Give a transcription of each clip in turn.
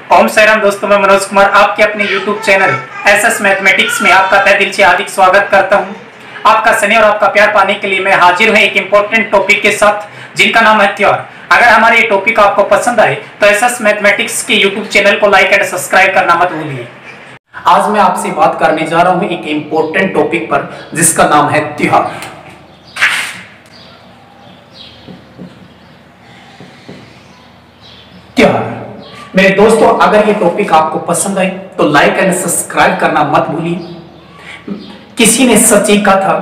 ओम साई राम दोस्तों, मैं मनोज कुमार आपके अपने YouTube चैनल एसएस मैथमेटिक्स में आपका तहे दिल से हार्दिक स्वागत करता हूं। आपका स्नेह और आपका प्यार पाने के लिए मैं हाजिर हूं एक इंपॉर्टेंट टॉपिक के साथ, जिनका नाम है त्योहार। अगर हमारे ये टॉपिक आपको पसंद आए तो एसएस मैथमेटिक्स के YouTube चैनल को लाइक एंड सब्सक्राइब करना मत भूलिए। आज मैं आपसे बात करने जा रहा हूं एक इंपॉर्टेंट टॉपिक पर, जिसका नाम है त्योहार। त्योहार मेरे दोस्तों, अगर ये टॉपिक आपको पसंद आए तो लाइक एंड सब्सक्राइब करना मत भूलिए। किसी ने सच ही कहा था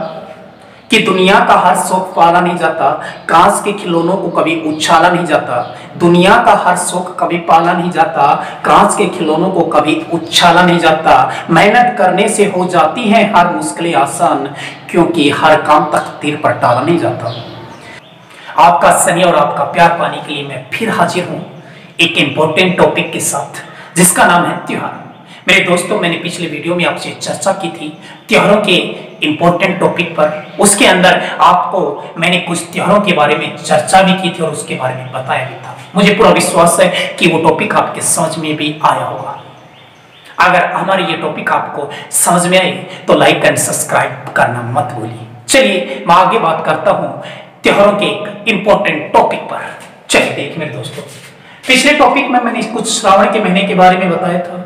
कि दुनिया का हर शौक पाला नहीं जाता, कांच के खिलौनों को कभी उछाला नहीं जाता। दुनिया का हर शौक कभी पाला नहीं जाता, कांच के खिलौनों को कभी उछाला नहीं जाता। मेहनत करने से हो जाती है हर मुश्किलें आसान, क्योंकि हर काम तकदीर पर टाला नहीं जाता। आपका स्नेह और आपका प्यार पाने के लिए मैं फिर हाजिर हूं एक इंपॉर्टेंट टॉपिक के साथ, जिसका नाम है त्योहार। मेरे दोस्तों, मैंने पिछले वीडियो में आपसे चर्चा की थी त्योहारों के इंपॉर्टेंट टॉपिक पर। उसके अंदर आपको मैंने कुछ त्योहारों के बारे में चर्चा भी की थी और उसके बारे में बताया भी था। मुझे पूरा विश्वास है कि वो टॉपिक आपके समझ में भी आया होगा। अगर हमारे ये टॉपिक आपको समझ में आए तो लाइक एंड सब्सक्राइब करना मत भूलिए। चलिए मैं आगे बात करता हूं त्योहारों के एक इंपॉर्टेंट टॉपिक पर। चलिए देखिए मेरे दोस्तों, पिछले टॉपिक में मैंने कुछ श्रावण के महीने के बारे में बताया था,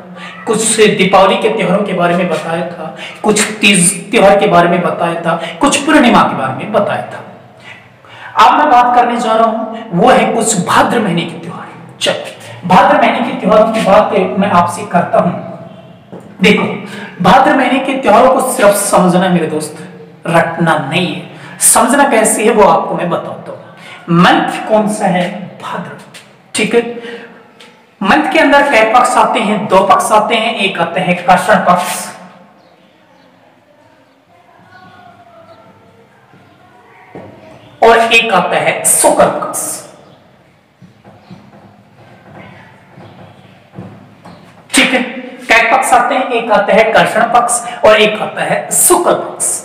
कुछ दीपावली के त्योहारों के बारे में बताया था, कुछ तीज त्योहार के बारे में बताया था, कुछ पूर्णिमा के बारे में बताया था। अब मैं बात करने जा रहा हूं वो है कुछ भाद्र महीने के त्योहार। चलिए भाद्र महीने के त्योहारों की बात मैं आपसे करता हूं। देखो, भाद्र महीने के त्योहारों को सिर्फ समझना मेरे दोस्त, रटना नहीं है। समझना कैसे है वो आपको मैं बताता हूं। मंथ कौन सा है? भाद्र। ठीक है, मंथ के अंदर कई पक्ष आते हैं? दो पक्ष आते हैं। एक आते हैं कृष्ण पक्ष और एक आता है शुक्ल पक्ष। ठीक है, कई पक्ष आते हैं? एक आता है कृष्ण पक्ष और एक आता है शुक्ल पक्ष।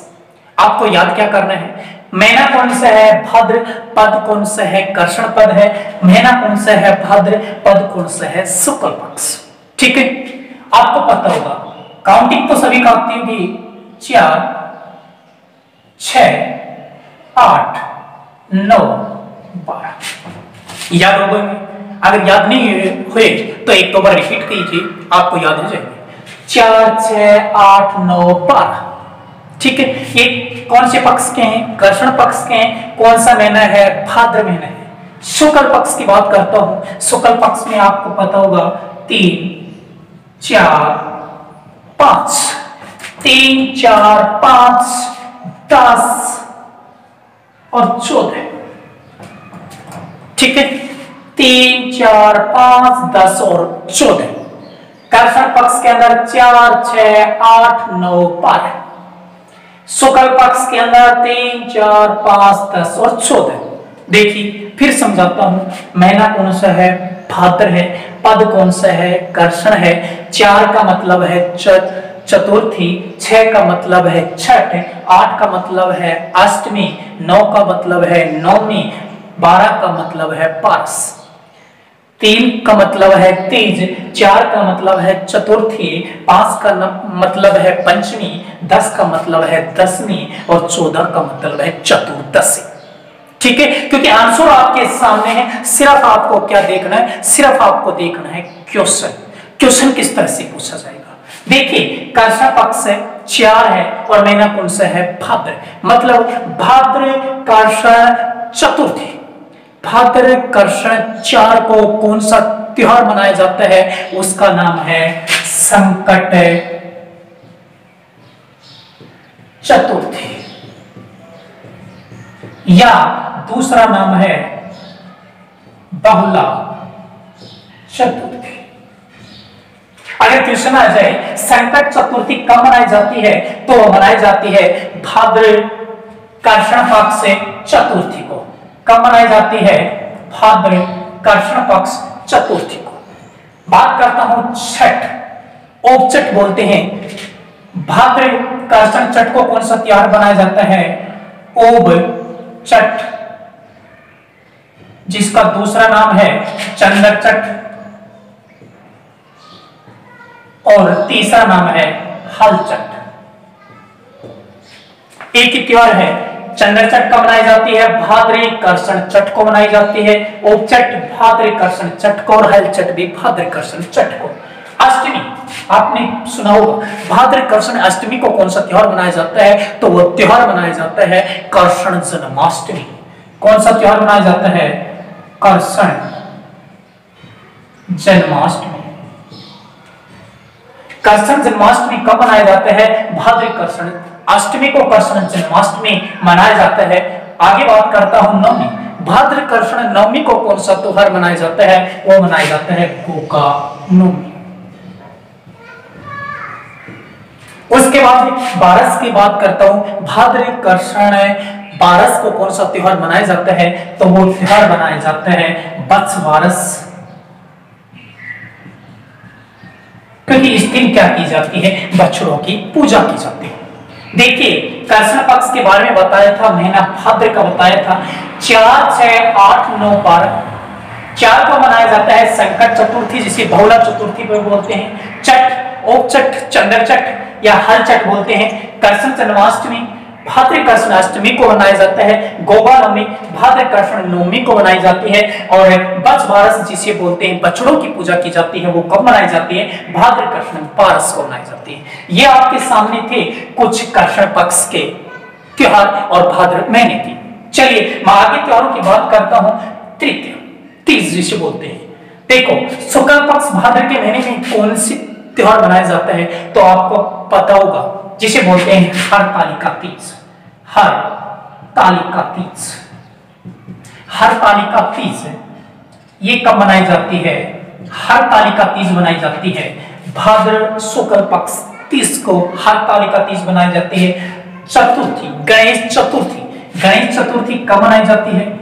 आपको याद क्या करना है? महीना कौन सा है? भाद्र। पद कौन सा है? कृष्ण पद है। महीना कौन सा है? भाद्र। पद कौन सा है? शुक्ल पक्ष। ठीक है, आपको पता होगा, काउंटिंग तो सभी का आती होगी। 4, 6, 8, 9, 12 याद हो गए? अगर याद नहीं हुए तो एक दो बार रिपीट कीजिए, आपको याद हो जाएगी। 4, 6, 8, 9, 12। ठीक है, ये कौन से पक्ष के हैं? कृष्ण पक्ष के हैं। कौन सा महीना है? भाद्र महीना है। शुक्ल पक्ष की बात करता हूं। शुक्ल पक्ष में आपको पता होगा 3, 4, 5। 3, 4, 5, 10 और 14। ठीक है, 3, 4, 5, 10 और 14। कृष्ण पक्ष के अंदर 4, 6, 8, 9, 12। शुक्ल पक्ष के अंदर 3, 4, 5, 10 और 14। देखिए फिर समझाता हूं। महीना कौन सा है? भाद्र है। पद कौन सा है? कृष्ण है। 4 का मतलब है चतुर्थी, 6 का मतलब है छठ, 8 का मतलब है अष्टमी, 9 का मतलब है नवमी, 12 का मतलब है पारस, 3 का मतलब है तीज, 4 का मतलब है चतुर्थी, 5 का मतलब है पंचमी, 10 का मतलब है दसवीं और 14 का मतलब है चतुर्दशी। ठीक है, क्योंकि आंसर आपके सामने है। सिर्फ आपको क्या देखना है? सिर्फ आपको देखना है क्वेश्चन। क्वेश्चन किस तरह से पूछा जाएगा? देखिए, कृष्ण पक्ष है, 4 है और महीना कौन सा है? भाद्र। मतलब भाद्र कृष्ण चतुर्थी। भाद्र कृष्ण 4 को कौन सा त्योहार मनाया जाता है? उसका नाम है संकट चतुर्थी, या दूसरा नाम है बहुला चतुर्थी। अगर क्वेश्चन आ जाए संकट चतुर्थी कब मनाई जाती है, तो मनाई जाती है भाद्र कृष्ण पक्ष से चतुर्थी को। कब मनाई जाती है? भाद्र कृष्ण पक्ष चतुर्थी को। बात करता हूं छठ, ओपचट बोलते हैं। भाद्र कृष्ण छठ को कौन सा त्योहार मनाया जाता है? ओब छठ, जिसका दूसरा नाम है चंद्र छठ। और तीसरा नाम है हलचट। एक ही त्योहार है, चंद्रचट कब मनाई जाती है? भाद्री कर्षण चट को मनाई जाती है। उपचट भाद्री कर्षण चट को और हलचट भी भाद्री कर्षण चट को। अष्टमी आपने सुना होगा, भाद्र कर्षण अष्टमी को कौन सा त्योहार मनाया जाता है? तो वो त्योहार मनाया जाता है कर्षण जन्माष्टमी। कौन सा त्योहार मनाया जाता है? कर्षण जन्माष्टमी। कर्षण जन्माष्टमी कब मनाया जाता है? भाद्र कर्षण अष्टमी को कर्षण जन्माष्टमी मनाया जाता है। आगे बात करता हूं नवमी। भाद्र कर्षण नवमी को कौन सा त्योहार मनाया जाता है? वो मनाया जाता है गोका नवमी। उसके बाद बारस की बात करता हूं। भाद्र कर्षण बारस को कौन सा त्योहार मनाया जाता है? तो वो त्योहार मनाया जाता है बत्स बारस, क्योंकि इस दिन क्या की जाती है? बछड़ों की पूजा की जाती है। देखिए कर्षण पक्ष के बारे में बताया था, महीना भाद्र का बताया था। 4, 6, 8, 9, 12 4 को मनाया जाता है संकट चतुर्थी, जिसे बहुला चतुर्थी पर बोलते हैं। चट, उपचट, चंद्रचट या हलचट बोलते हैं। कर्षण जन्माष्टमी भाद्र कर्षण अष्टमी को मनाया जाता है। गोगा नवमी भाद्र कर्षण नवमी को मनाई जाती है। और बत्स बारस जिसे बोलते हैं बछड़ों की पूजा की जाती है, वो कब मनाई जाती है? भाद्र कर्षण बारस को मनाई जाती है। ये आपके सामने थे कुछ कर्षण पक्ष के त्योहार और भाद्र महीने की। चलिए मैं आगे त्योहारों की बात करता हूं। तृतीय, तीज जिसे बोलते हैं। देखो शुक्ल पक्ष भाद्र के महीने में कौन सी त्योहार मनाया जाता है? तो आपको पता होगा, जिसे बोलते हैं हरतालिका तीज। हरतालिका तीज, हरतालिका तीज ये कब मनाई जाती है? हरतालिका तीज मनाई जाती है भाद्र शुक्ल पक्ष 30 को हरतालिका तीज मनाई जाती है। चतुर्थी गणेश चतुर्थी, गणेश चतुर्थी कब मनाई जाती है?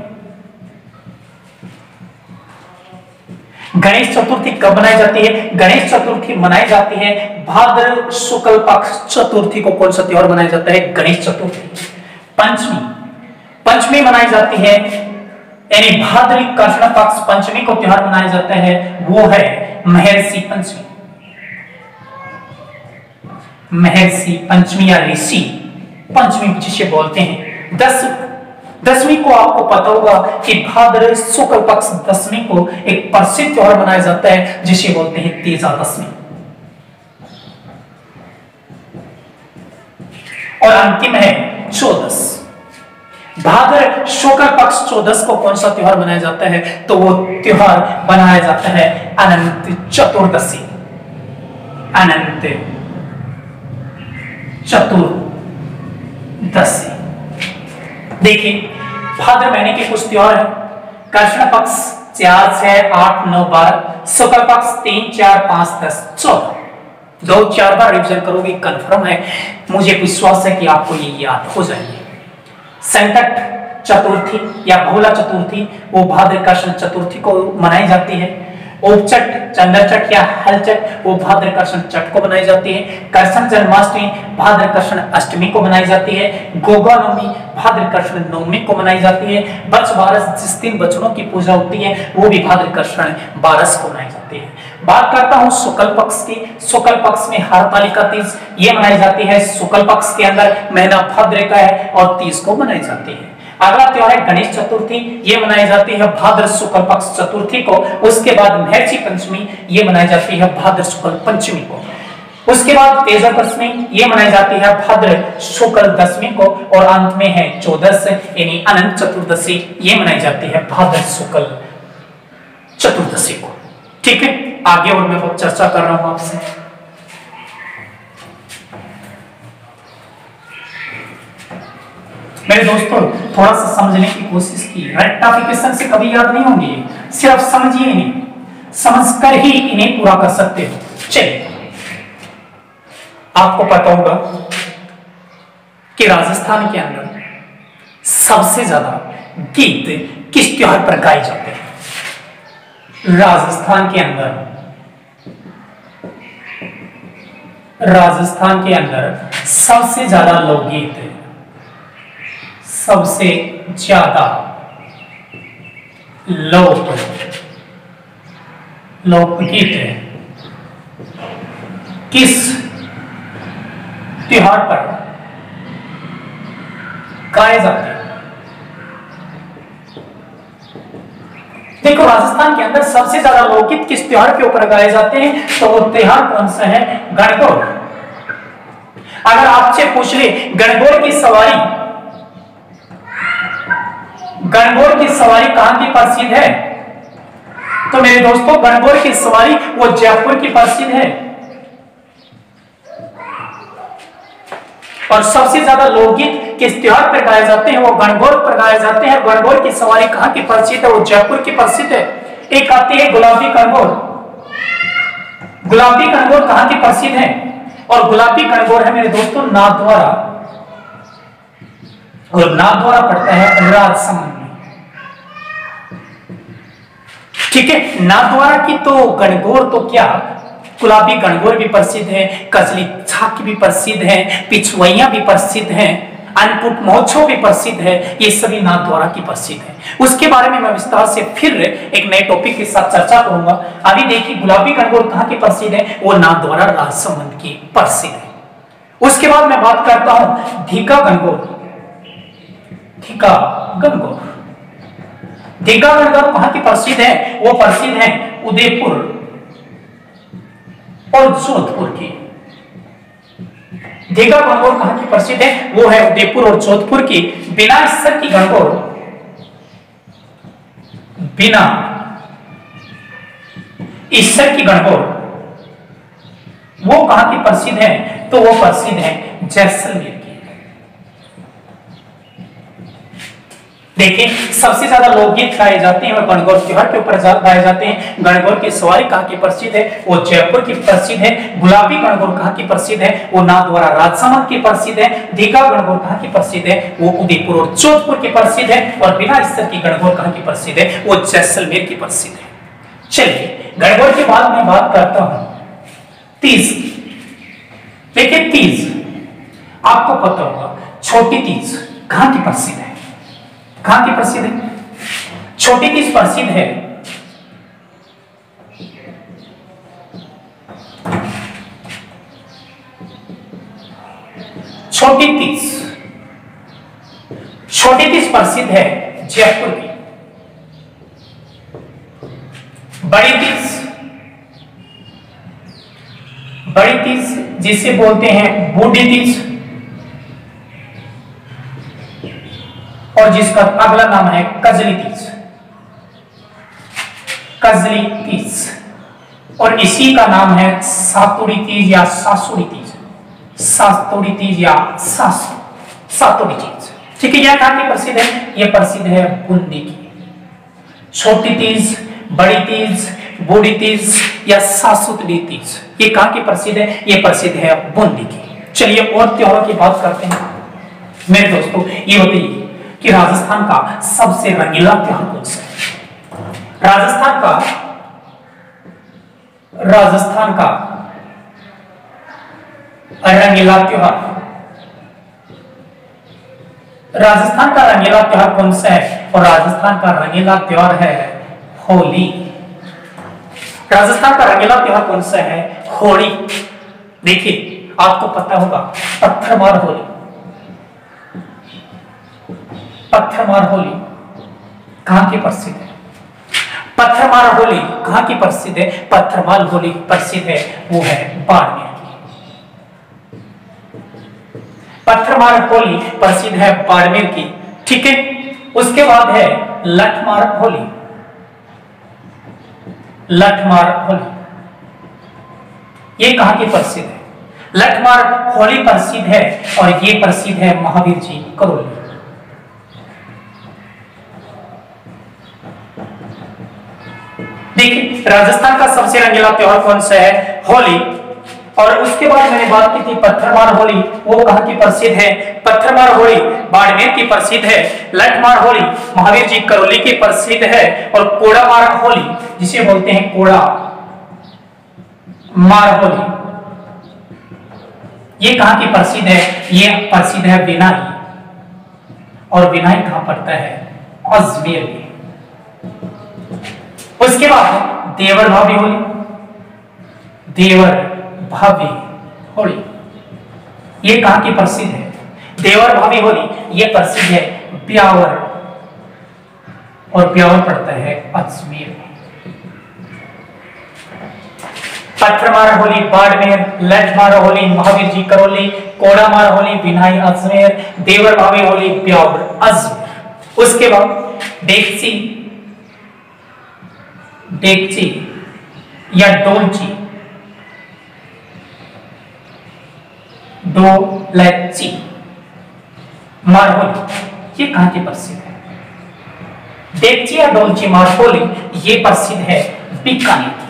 गणेश चतुर्थी कब मनाई जाती है? गणेश चतुर्थी मनाई जाती है भाद्र शुक्ल पक्ष चतुर्थी को। कौन सा त्योहार मनाया जाता है? गणेश चतुर्थी। पंचमी, पंचमी मनाई जाती है, यानी भाद्र कर्षण पक्ष पंचमी को त्योहार मनाया जाता है, वो है महर्षि पंचमी। महर्षि पंचमी या ऋषि पंचमी जिसे बोलते हैं। दसवीं को आपको पता होगा कि भाद्र शुक्ल पक्ष दसवीं को एक प्रसिद्ध त्योहार मनाया जाता है, जिसे बोलते हैं तेजादशमी। और अंतिम है चौदस। भाद्र शुक्ल पक्ष 14 को कौन सा त्योहार मनाया जाता है? तो वो त्योहार मनाया जाता है अनंत चतुर्दशी। अनंत चतुर्दशी। देखिए भाद्र महीने के कुछ त्योहार है। कृष्ण पक्ष 4, 6, 8, 9, 12, शुक्ल पक्ष 3, 4, 5, 10, 14। 2-4 बार रिवीजन करोगे कंफर्म है, मुझे विश्वास है कि आपको ये याद हो जाएगी। संकट चतुर्थी या भोला चतुर्थी वो भाद्र कृष्ण चतुर्थी को मनाई जाती है। उपचट चंद्रचट या हलचट वो भाद्र कृष्ण चट को मनाई जाती है। कृष्ण जन्माष्टमी भाद्र कृष्ण अष्टमी को मनाई जाती है। गोगा नवमी भाद्र कृष्ण नवमी को मनाई जाती है। बत्स बारस जिस दिन बछड़ों की पूजा होती है वो भी भाद्र कृष्ण बारस को मनाई जाती है। बात करता हूं शुक्ल पक्ष की। शुक्ल पक्ष में हरतालिका तीज ये मनाई जाती है। शुक्ल पक्ष के अंदर महीना भाद्र का है और तीज को मनाई जाती है। अगला त्योहार है गणेश चतुर्थी, ये मनाई जाती है भाद्र शुक्ल पक्ष चतुर्थी को। उसके बाद महर्षि पंचमी ये मनाई जाती है भाद्र शुक्ल पंचमी को। उसके बाद तेजादशमी ये मनाई जाती है भाद्र शुक्ल दशमी को। और अंत में है चौदस यानी अनंत चतुर्दशी ये मनाई जाती है भाद्र शुक्ल चतुर्दशी को। ठीक है, आगे और मैं बहुत चर्चा कर रहा हूं आपसे। मेरे दोस्तों थोड़ा सा समझने की कोशिश की। रेक्टिफिकेशन से कभी याद नहीं होंगे, सिर्फ समझिए इन्हें, समझकर ही इन्हें पूरा कर सकते हो। चलिए, आपको पता होगा कि राजस्थान के अंदर सबसे ज्यादा गीत किस त्योहार पर गाए जाते हैं? राजस्थान के अंदर सबसे ज्यादा लोकगीत, सबसे ज्यादा लोकगीत किस त्योहार पर गाए जाते हैं? देखो, राजस्थान के अंदर सबसे ज्यादा लोकगीत किस त्योहार के ऊपर गाए जाते हैं? तो वो त्योहार कौन सा है? गणगौर। अगर आपसे पूछ ले गणगौर की सवारी, गणगौर की सवारी कहां की प्रसिद्ध है? तो मेरे दोस्तों, गणगौर की सवारी वो जयपुर की प्रसिद्ध है। और सबसे ज्यादा लोकगीत किस त्योहार पर गाए जाते हैं? वो गणगौर पर गाए जाते हैं। गणगौर की सवारी कहां की प्रसिद्ध है? वो जयपुर की प्रसिद्ध है। एक आती है गुलाबी गणगौर। गुलाबी गणगौर कहां की प्रसिद्ध है? और गुलाबी गणगौर है मेरे दोस्तों नाथद्वारा, और नाथद्वारा पड़ता है राजसमंद में। ठीक है, नाथद्वारा की तो गणगौर तो क्या, गुलाबी गणगौर भी प्रसिद्ध है, कजली छाक भी प्रसिद्ध है, पिछवैया भी प्रसिद्ध है, अन्नकूट महोत्सव भी प्रसिद्ध है। ये सभी नाथद्वारा की प्रसिद्ध है। उसके बारे में मैं विस्तार से फिर एक नए टॉपिक के साथ चर्चा करूंगा। अभी देखिए, गुलाबी गणगौर कहां की प्रसिद्ध है? वो नाथद्वारा राजसमंद की प्रसिद्ध है। उसके बाद मैं बात करता हूं धिका गणगौर। धिका गणगौर, धिका गणगौर कहां की प्रसिद्ध है? वो प्रसिद्ध है उदयपुर और जोधपुर की। धिका गणगौर कहां की प्रसिद्ध है? वो है उदयपुर और जोधपुर की। बिना ईसर की गणगौर, बिना ईसर की गणगौर वो कहां की प्रसिद्ध है? तो वो प्रसिद्ध है जैसलमेर की। देखिए, सबसे ज्यादा लोकगीत गाए जाते हैं और गणगौर त्योहार के ऊपर गाए जाते हैं। गणगौर की सवारी कहां की प्रसिद्ध है? वो जयपुर की प्रसिद्ध है। गुलाबी गणगौर कहां की प्रसिद्ध है? वो नाथद्वारा राजसमंद की प्रसिद्ध है। धिका गणगौर कहां की प्रसिद्ध है? वो उदयपुर और जोधपुर की प्रसिद्ध है। और बिना ईसर की गणगौर कहां की प्रसिद्ध है? वो जैसलमेर की प्रसिद्ध है। चलिए, गणगौर के बाद मैं बात करता हूं तीज। देखिए, तीज आपको पता होगा, छोटी तीज कहां की प्रसिद्ध है? कहां की प्रसिद्ध है? छोटी तीज प्रसिद्ध है छोटी तीज। छोटी तीज प्रसिद्ध है जयपुर की। बड़ी तीज, बड़ी तीज जिसे बोलते हैं बूढ़ी तीज, और जिसका अगला नाम है कजली तीज। कजली तीज, और इसी का नाम है सातुड़ी तीज या सासुड़ी तीज। सातुड़ी तीज या सातुड़ी तीज। ठीक है, यह कहां की प्रसिद्ध है? यह प्रसिद्ध है बूंदी की। छोटी तीज, बड़ी तीज, बूढ़ी तीज या सासुड़ी तीज, ये कहां की प्रसिद्ध है? ये प्रसिद्ध है बूंदी की। चलिए, और त्योहारों की बात करते हैं। मेरे दोस्तों, ये बताइए कि राजस्थान का सबसे रंगीला त्योहार कौन सा है? राजस्थान का रंगीला त्योहार, राजस्थान का रंगीला त्योहार कौन सा है? और राजस्थान का रंगीला त्योहार है होली। राजस्थान का रंगीला त्योहार कौन सा है? होली। देखिए, आपको पता होगा पत्थरमार होली। पत्थरमार होली कहां की प्रसिद्ध है? पत्थरमार होली कहां की प्रसिद्ध है? पत्थरमार होली प्रसिद्ध है, वो है बाड़मेर की। पत्थरमार होली प्रसिद्ध है बाड़मेर की। ठीक है, उसके बाद है लठमार होली। लठमार होली ये कहां की प्रसिद्ध है? लठमार होली प्रसिद्ध है, और ये प्रसिद्ध है महावीर जी करौली। देखिए, राजस्थान का सबसे रंगीला त्योहार कौन सा है? होली। और उसके बाद मैंने बात की थी पत्थरमार होली, वो कहां की प्रसिद्ध है? पत्थरमार होली बाड़मेर की प्रसिद्ध है। लठमार होली महावीर जी करौली की प्रसिद्ध है। और कोड़ामार होली जिसे बोलते हैं कोड़ा मार होली, ये कहां की प्रसिद्ध है? ये प्रसिद्ध है बिनाई। और बिनाई कहां पड़ता है? अजमेर में। उसके बाद देवर भाभी होली। देवर भाभी होली ये कहां की प्रसिद्ध है? देवर भाभी होली ये प्रसिद्ध है ब्यावर, और ब्यावर पड़ता है अजमेर में। पत्थरमार होली बाड़मेर, लठमार होली महावीर जी करौली, कोड़ामार होली बिनाई अजमेर, देवर भाभी होली ब्यावर अजमेर। उसके बाद डेक्ची, डेक्ची या डोलची, डोलची मार होली ये कहां की प्रसिद्ध है? डेक्ची या डोलची मार होली ये प्रसिद्ध है बीकानेर।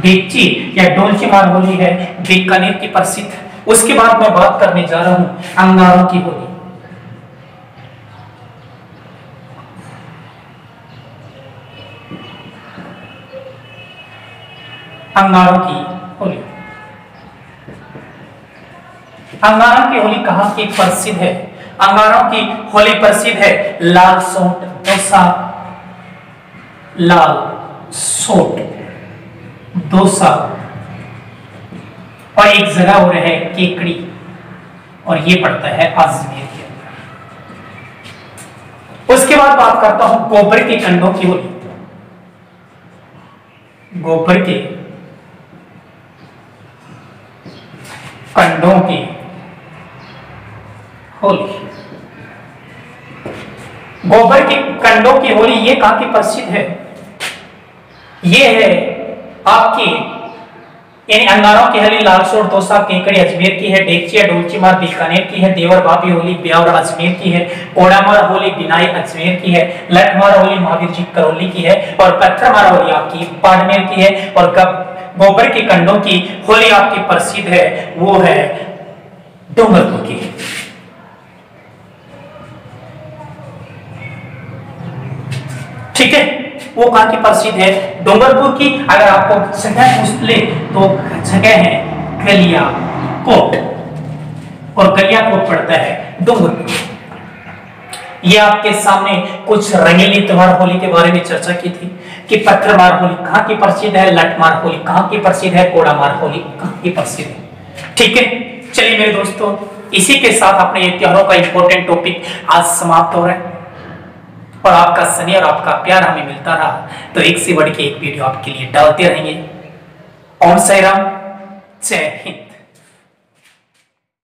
डेक्ची या डोलची मार होली है बीकानेर की प्रसिद्ध। उसके बाद मैं बात करने जा रहा हूं अंगारों की होली। अंगारों की होली, अंगारों की होली कहां की प्रसिद्ध है? अंगारों की होली प्रसिद्ध है लाल सोट दौसा, लाल सोट दौसा, और एक जगह हो रहा है केकड़ी, और ये पड़ता है अजमेर के अंदर। उसके बाद बात करता हूं गोबर के कंडों की होली। गोबर के कंडों की होली, गोबर के कंडों की होली ये कहां की प्रसिद्ध है? ये है आपकी यानी अंगारों की होली लालसोट दौसा केकड़ी अजमेर की है, डेक्ची या डोलची मार बीकानेर की है, देवर भाभी होली ब्यावर अजमेर की है, कोड़ामार होली बिनाई अजमेर की है, लठमार होली महावीर जी करौली की है, और पत्थरमार होली आपकी बाड़मेर की है, और गोबर के कंडों की होली आपकी प्रसिद्ध है वो है डूंगरपुर की। ठीक है, वो कहां की प्रसिद्ध है? डूंगरपुर की। अगर आपको जगह पूछ ले तो जगह है गलियाकोट, और गलियाकोट पड़ता है डूंगरपुर। ये आपके सामने कुछ रंगीली त्योहार होली के बारे में चर्चा की थी कि पत्थरमार होली कहां की प्रसिद्ध है, लठमार होली कहां की प्रसिद्ध है, कोड़ामार होली कहां की प्रसिद्ध है। ठीक है, चलिए मेरे दोस्तों, इसी के साथ अपने ये त्योहारों का इंपॉर्टेंट टॉपिक आज समाप्त हो रहा है, और आपका स्नेह और आपका प्यार हमें मिलता रहा तो एक से बढ़ के एक वीडियो आपके लिए डालते रहेंगे। ओम साई राम, जय हिंद।